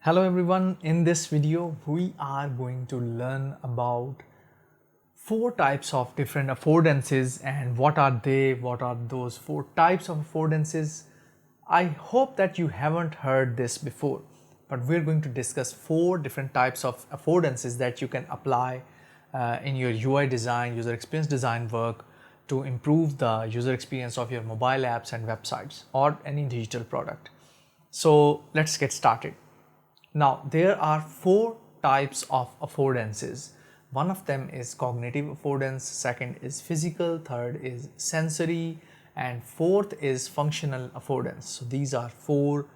Hello everyone, in this video we are going to learn about four types of different affordances and what are they, what are those four types of affordances. I hope that you haven't heard this before, but we're going to discuss four different types of affordances that you can apply in your UI design, user experience design work to improve the user experience of your mobile apps and websites or any digital product. So let's get started. Now, there are four types of affordances. One of them is cognitive affordance, second is physical, third is sensory, and fourth is functional affordance. So these are four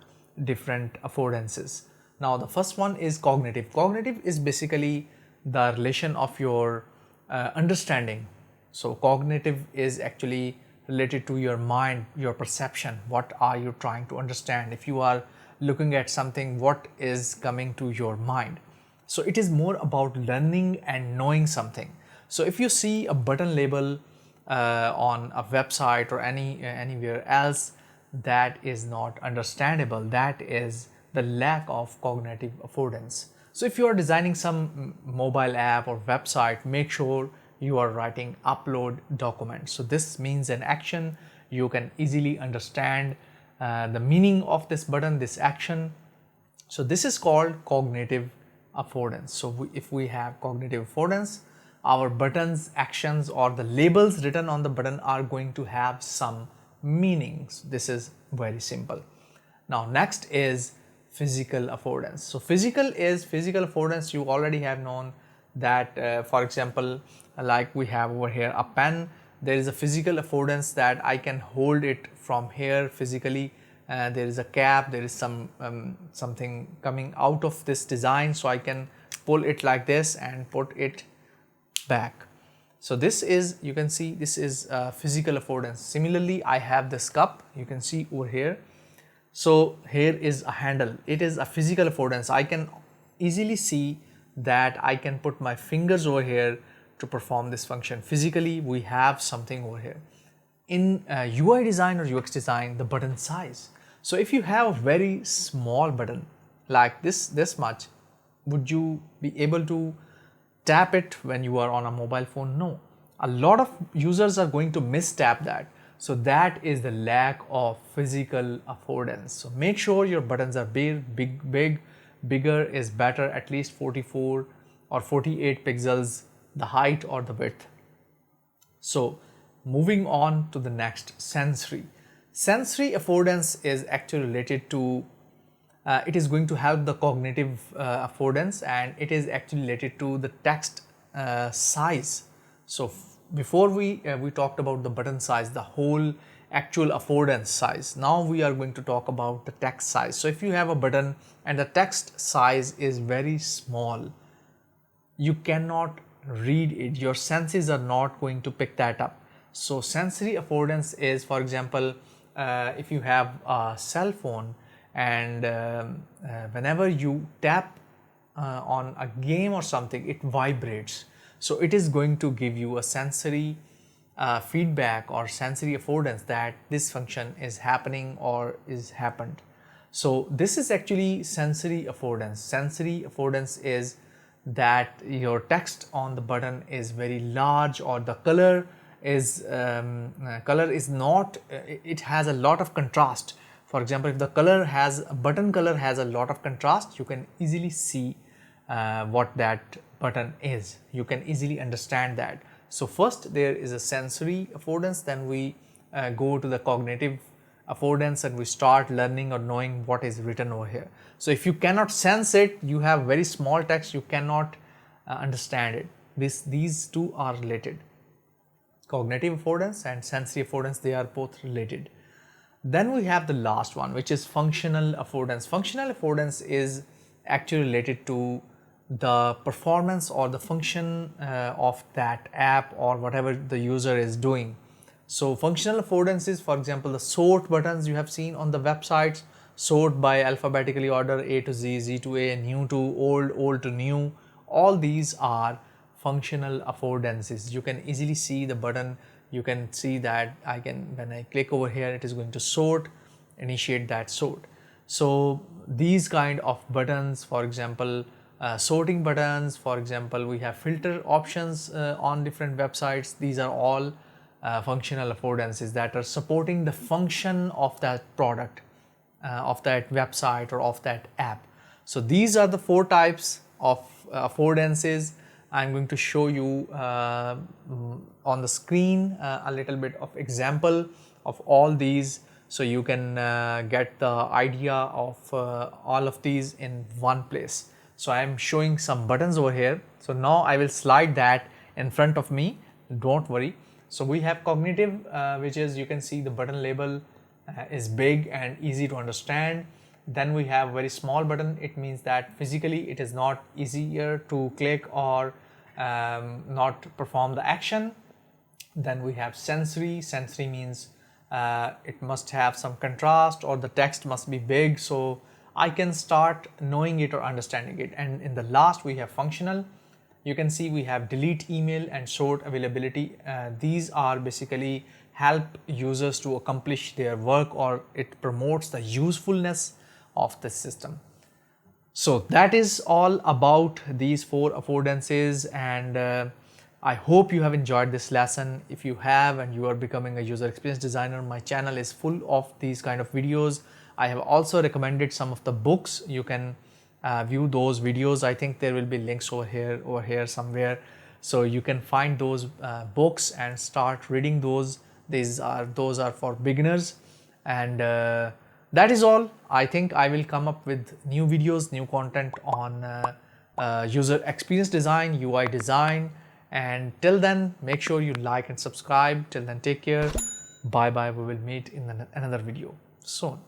different affordances. Now, the first one is cognitive. Cognitive is basically the relation of your understanding. So cognitive is actually related to your mind, your perception. What are you trying to understand? If you are looking at something, what is coming to your mind? So it is more about learning and knowing something. So if you see a button label on a website or anywhere else that is not understandable, that is the lack of cognitive affordance. So if you are designing some mobile app or website, make sure you are writing upload document. So this means an action. You can easily understand the meaning of this button, this action. So this is called cognitive affordance. So if we have cognitive affordance, our buttons, actions, or the labels written on the button are going to have some meanings. This is very simple. Now next is physical affordance. So physical affordance. You already have known that for example, like we have over here a pen. There is a physical affordance that I can hold it from here physically. There is a cap, there is something coming out of this design, so I can pull it like this and put it back. So this is, you can see, this is physical affordance. Similarly, I have this cup, you can see over here. So here is a handle. It is a physical affordance. I can easily see that I can put my fingers over here to perform this function. Physically, we have something over here. In UI design or UX design, the button size. So if you have a very small button like this much, would you be able to tap it when you are on a mobile phone? No. A lot of users are going to mistap that. So that is the lack of physical affordance. So make sure your buttons are bigger is better, at least 44 or 48 pixels, the height or the width. So moving on to the next, sensory. Sensory affordance is actually related to, it is going to help the cognitive affordance, and it is actually related to the text size. So before we talked about the button size, the whole actual affordance size. Now we are going to talk about the text size. So if you have a button and the text size is very small, you cannot read it. Your senses are not going to pick that up. So sensory affordance is, for example, if you have a cell phone and whenever you tap on a game or something, it vibrates. So it is going to give you a sensory feedback or sensory affordance that this function is happening or is happened. So this is actually sensory affordance. Sensory affordance is that your text on the button is very large, or the color is not, it has a lot of contrast. For example, if the button color has a lot of contrast, you can easily see what that button is. You can easily understand that. So first there is a sensory affordance, then we go to the cognitive affordance and we start learning or knowing what is written over here. So if you cannot sense it, you have very small text, you cannot understand it. These two are related. Cognitive affordance and sensory affordance, they are both related. Then we have the last one, which is functional affordance. Functional affordance is actually related to the performance or the function of that app or whatever the user is doing. So functional affordance is, for example, the sort buttons you have seen on the websites, sort by alphabetically order, A to Z, Z to A, new to old, old to new. All these are functional affordances. You can easily see the button. You can see that when I click over here, it is going to sort, initiate that sort. So these kind of buttons, for example, sorting buttons, for example, we have filter options on different websites. These are all functional affordances that are supporting the function of that product, of that website or of that app. So these are the 4 types of affordances. I'm going to show you on the screen a little bit of example of all these, so you can get the idea of all of these in one place. So I am showing some buttons over here. So now I will slide that in front of me, don't worry. So we have cognitive, which is, you can see the button label is big and easy to understand. Then we have very small button. It means that physically it is not easier to click or not perform the action. Then we have sensory. Sensory means it must have some contrast or the text must be big so I can start knowing it or understanding it. And in the last we have functional. You can see we have delete email and sort availability. These are basically help users to accomplish their work, or it promotes the usefulness of the system. So that is all about these 4 affordances, and I hope you have enjoyed this lesson. If you have and you are becoming a user experience designer, my channel is full of these kind of videos. I have also recommended some of the books. You can view those videos. I think there will be links over here somewhere, so you can find those books and start reading those. Those are for beginners, and that is all. I think I will come up with new videos, new content on user experience design, UI design, and till then make sure you like and subscribe. Till then, take care. Bye bye. We will meet in another video soon.